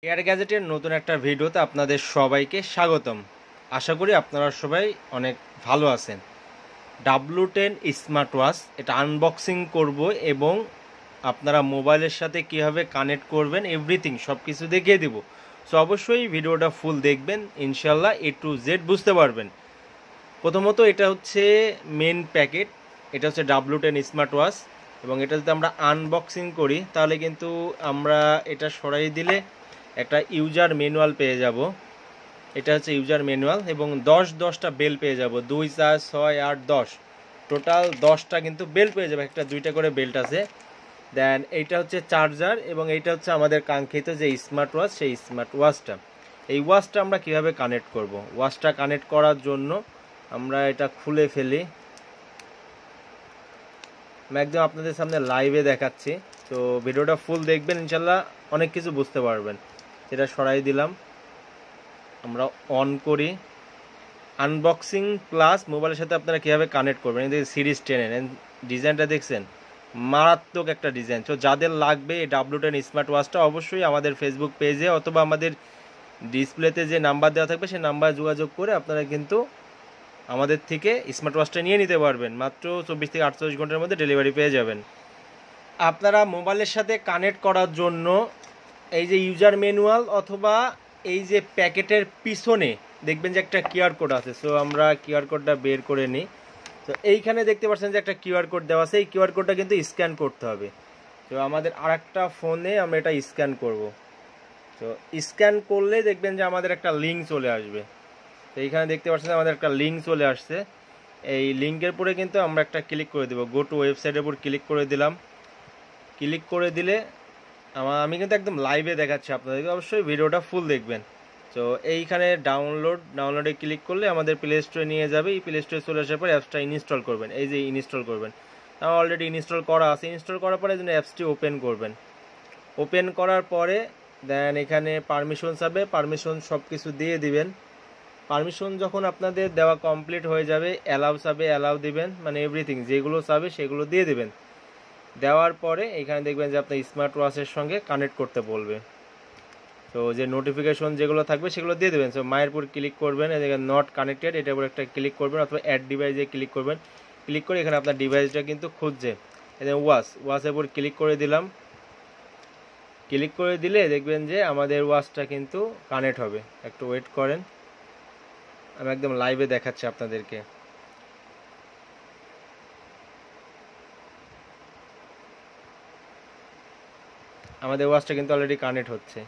Air গ্যাজেটের নতুন একটা ভিডিওতে আপনাদের সবাইকে স্বাগতম। আশা করি আপনারা সবাই অনেক ভালো আছেন। W10 স্মার্ট ওয়াচ এটা আনবক্সিং করব এবং আপনারা মোবাইলের সাথে কীভাবে কানেক্ট করবেন এভরিথিং সব কিছু দেখিয়ে দিব। সো অবশ্যই ভিডিওটা ফুল দেখবেন, ইনশাল্লাহ A to Z বুঝতে পারবেন। প্রথমত এটা হচ্ছে মেন প্যাকেট, এটা হচ্ছে W10 স্মার্ট ওয়াচ এবং এটা যদি আমরা আনবক্সিং করি তাহলে কিন্তু আমরা এটা সরাই দিলে একটা ইউজার ম্যানুয়াল পেয়ে যাব। এটা হচ্ছে ইউজার ম্যানুয়াল এবং 10টা বেল পেয়ে যাব, 2, 4, 6, 8, 10 টোটাল 10টা কিন্তু বেল পেয়ে যাবে, একটা 2টা করে বেল্ট আছে। দেন এইটা হচ্ছে চার্জার এবং এইটা হচ্ছে আমাদের কাঙ্ক্ষিত যে স্মার্ট ওয়াচ, সেই স্মার্ট ওয়াচটা। এই ওয়াচটা আমরা কিভাবে কানেক্ট করব, ওয়াচটা কানেক্ট করার জন্য আমরা এটা খুলে ফেলি। আমি একদম আপনাদের সামনে লাইভে দেখাচ্ছি, তো ভিডিওটা ফুল দেখবেন, ইনশাল্লাহ অনেক কিছু বুঝতে পারবেন। এটা সরাই দিলাম, আমরা অন করি। আনবক্সিং প্লাস মোবাইলের সাথে আপনারা কীভাবে কানেক্ট করবেন, এই সিরিজ 10 ডিজাইনটা দেখছেন, মারাত্মক একটা ডিজাইন। তো যাদের লাগবে এই W10 স্মার্ট ওয়াচটা অবশ্যই আমাদের ফেসবুক পেজে অথবা আমাদের ডিসপ্লেতে যে নাম্বার দেওয়া থাকবে সেই নাম্বারে যোগাযোগ করে আপনারা কিন্তু আমাদের থেকে স্মার্ট ওয়াচটা নিয়ে নিতে পারবেন। মাত্র 24 থেকে 48 ঘন্টার মধ্যে ডেলিভারি পেয়ে যাবেন। আপনারা মোবাইলের সাথে কানেক্ট করার জন্য এই যে ইউজার ম্যানুয়াল অথবা এই যে প্যাকেটের পিছনে দেখবেন যে একটা কিউআর কোড আছে। সো আমরা কিউআর কোডটা বের করে নিই। তো এইখানে দেখতে পাচ্ছেন যে একটা কিউআর কোড দেওয়া আছে, এই কিউআর কোডটা কিন্তু স্ক্যান করতে হবে। তো আমাদের আরেকটা ফোনে আমরা এটা স্ক্যান করব। তো স্ক্যান করলে দেখবেন যে আমাদের একটা লিঙ্ক চলে আসবে। তো এইখানে দেখতে পাচ্ছেন আমাদের একটা লিঙ্ক চলে আসছে। এই লিঙ্কের পরে কিন্তু আমরা একটা ক্লিক করে দেবো, গো টু ওয়েবসাইটের উপর ক্লিক করে দিলাম। ক্লিক করে দিলে আমি কিন্তু একদম লাইভে দেখাচ্ছি আপনাদেরকে, অবশ্যই ভিডিওটা ফুল দেখবেন। তো এইখানে ডাউনলোডে ক্লিক করলে আমাদের প্লে স্টোরে নিয়ে যাবে। এই প্লে স্টোরে চলে আসার পর অ্যাপসটা ইনস্টল করবেন, এই যে ইনস্টল করবেন। আমার অলরেডি ইনস্টল করা আছে। ইনস্টল করার পরে যেন অ্যাপসটি ওপেন করবেন। ওপেন করার পরে দেন এখানে পারমিশন চাবে, পারমিশন সব কিছু দিয়ে দিবেন। পারমিশন যখন আপনাদের দেওয়া কমপ্লিট হয়ে যাবে, অ্যালাউ চাবে, অ্যালাউ দিবেন, মানে এভরিথিং যেগুলো চাবে সেগুলো দিয়ে দিবেন। দেওয়ার পরে এখানে দেখবেন যে আপনার স্মার্ট ওয়াচের সঙ্গে কানেক্ট করতে বলবে। তো যে নোটিফিকেশন যেগুলো থাকবে সেগুলো দিয়ে দেবেন। সো মায়ের উপর ক্লিক করবেন, এদিকে নট কানেক্টেড এটার উপর একটা ক্লিক করবেন অথবা অ্যাড ডিভাইসে ক্লিক করবেন। ক্লিক করে এখানে আপনার ডিভাইসটা কিন্তু খুঁজছে, এখানে ওয়াচের উপর ক্লিক করে দিলাম। ক্লিক করে দিলে দেখবেন যে আমাদের ওয়াচটা কিন্তু কানেক্ট হবে। একটু ওয়েট করেন, আমি একদম লাইভে দেখাচ্ছি আপনাদেরকে। আমাদের ওয়াচটা কিন্তু অলরেডি কানেক্ট হচ্ছে।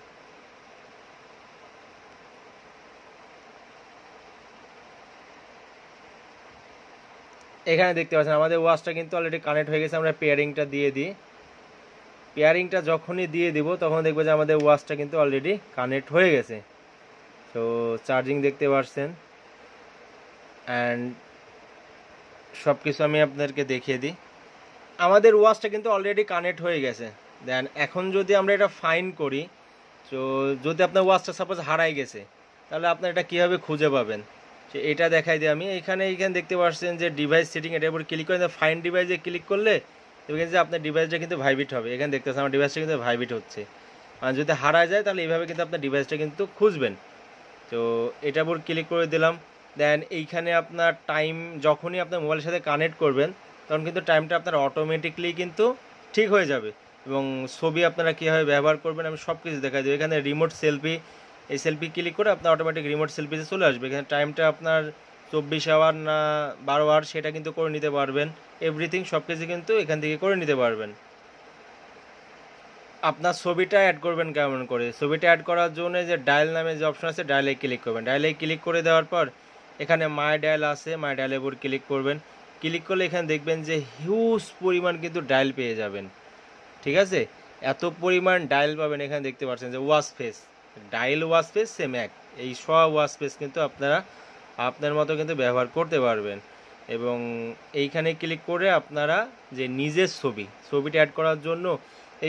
এখানে দেখতে পাচ্ছেন আমাদের ওয়াচটা কিন্তু অলরেডি কানেক্ট হয়ে গেছে। আমরা পেয়ারিংটা দিয়ে দিই। পেয়ারিংটা যখনই দিয়ে দিব তখন দেখবো যে আমাদের ওয়াচটা কিন্তু অলরেডি কানেক্ট হয়ে গেছে। তো চার্জিং দেখতে পাচ্ছেন অ্যান্ড সব কিছু আমি আপনাদেরকে দেখিয়ে দিই। আমাদের ওয়াচটা কিন্তু অলরেডি কানেক্ট হয়ে গেছে। দেন এখন যদি আমরা এটা ফাইন করি, তো যদি আপনার ওয়াচটা সাপোজ হারাই গেছে তাহলে আপনার এটা কীভাবে খুঁজে পাবেন, তো এটা দেখাই দিই আমি। এইখানে দেখতে পাচ্ছেন যে ডিভাইস সেটিং, এটার উপর ক্লিক করে ফাইন ডিভাইসে ক্লিক করলে দেখবেন যে আপনার ডিভাইসটা কিন্তু ভাইব্রেট হবে। এখানে দেখতে পাচ্ছেন আমার ডিভাইসটা কিন্তু ভাইব্রেট হচ্ছে। আর যদি হারায় যায় তাহলে এইভাবে কিন্তু আপনার ডিভাইসটা কিন্তু খুঁজবেন। তো এটার উপর ক্লিক করে দিলাম। দেন এইখানে আপনার টাইম যখনই আপনার মোবাইলের সাথে কানেক্ট করবেন তখন কিন্তু টাইমটা আপনার অটোমেটিকলি কিন্তু ঠিক হয়ে যাবে। এবং ছবি আপনারা কীভাবে ব্যবহার করবেন আমি সব কিছু দেখাই দেবো। এখানে রিমোট সেলফি, এই সেলফি ক্লিক করে আপনার অটোমেটিক রিমোট সেলফিতে চলে আসবে। এখানে টাইমটা আপনার 24 আওয়ার না 12 আওয়ার সেটা কিন্তু করে নিতে পারবেন। এভরিথিং সব কিছু কিন্তু এখান থেকে করে নিতে পারবেন। আপনার ছবিটা অ্যাড করবেন কেমন করে, ছবিটা অ্যাড করার জন্য যে ডায়াল নামে যে অপশন আছে ডায়ালে ক্লিক করবেন। ডায়ালে ক্লিক করে দেওয়ার পর এখানে মাই ডায়াল আছে, মাই ডায়ালের উপর ক্লিক করবেন। ক্লিক করলে এখানে দেখবেন যে হিউজ পরিমাণ কিন্তু ডায়াল পেয়ে যাবেন। ঠিক আছে, এত পরিমাণ ডায়াল পাবেন। এখানে দেখতে পাচ্ছেন যে watch face, dial watch face same এক, এই সব ওয়াচ ফেস কিন্তু আপনারা আপনার মতো কিন্তু ব্যবহার করতে পারবেন। এবং এইখানে ক্লিক করে আপনারা যে নিজের ছবিটা অ্যাড করার জন্য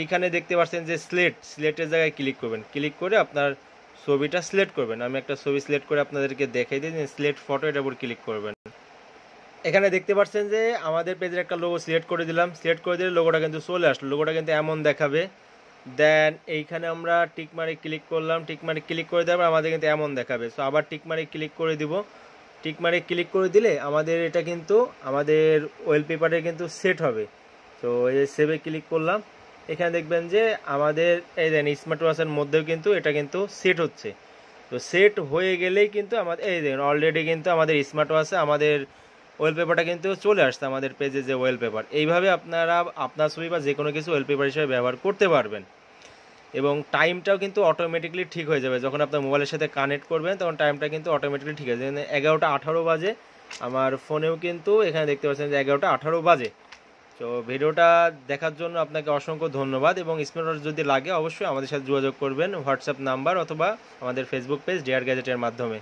এইখানে দেখতে পাচ্ছেন যে সিলেক্টের জায়গায় ক্লিক করবেন। ক্লিক করে আপনার ছবিটা সিলেক্ট করবেন। আমি একটা ছবি সিলেক্ট করে আপনাদেরকে দেখাই দিই, সিলেক্ট ফটো, এটার উপর ক্লিক করবেন। এখানে দেখতে পাচ্ছেন যে আমাদের পেজের একটা লোগো সিলেক্ট করে দিলাম। সিলেক্ট করে দিলে লোগোটা কিন্তু চলে আসলো। লোগোটা কিন্তু এমন দেখাবে, দেন এইখানে আমরা টিকমারে ক্লিক করলাম, টিকমারে ক্লিক করে দেওয়ার পর আমাদের কিন্তু এমন দেখাবে। সো আবার টিকমারে ক্লিক করে দিব। টিকমারে ক্লিক করে দিলে আমাদের এটা কিন্তু আমাদের ওয়ালপেপারে কিন্তু সেট হবে। তো এই সেভে ক্লিক করলাম, এখানে দেখবেন যে আমাদের এই দেন স্মার্ট ওয়াচের মধ্যেও কিন্তু এটা কিন্তু সেট হচ্ছে। তো সেট হয়ে গেলেই কিন্তু আমাদের এই দেখুন অলরেডি কিন্তু আমাদের স্মার্ট ওয়াচে আমাদের ওয়ালপেপারটা কিন্তু চলে আসছে আমাদের পেজে যে ওয়ালপেপার। এইভাবে আপনারা আপনার ছবি বা যে কোনো কিছু ওয়ালপেপার হিসেবে ব্যবহার করতে পারবেন এবং টাইমটাও কিন্তু অটোমেটিকলি ঠিক হয়ে যাবে। যখন আপনার মোবাইলের সাথে কানেক্ট করবেন তখন টাইমটা কিন্তু অটোমেটিকলি ঠিক হয়ে যাবে। 11টা 18 বাজে আমার ফোনেও কিন্তু এখানে দেখতে পাচ্ছেন যে 11টা 18 বাজে। তো ভিডিওটা দেখার জন্য আপনাকে অসংখ্য ধন্যবাদ এবং স্মার্ট ওয়াচ যদি লাগে অবশ্যই আমাদের সাথে যোগাযোগ করবেন হোয়াটসঅ্যাপ নাম্বার অথবা আমাদের ফেসবুক পেজ ডিআর গ্যাজেটের মাধ্যমে।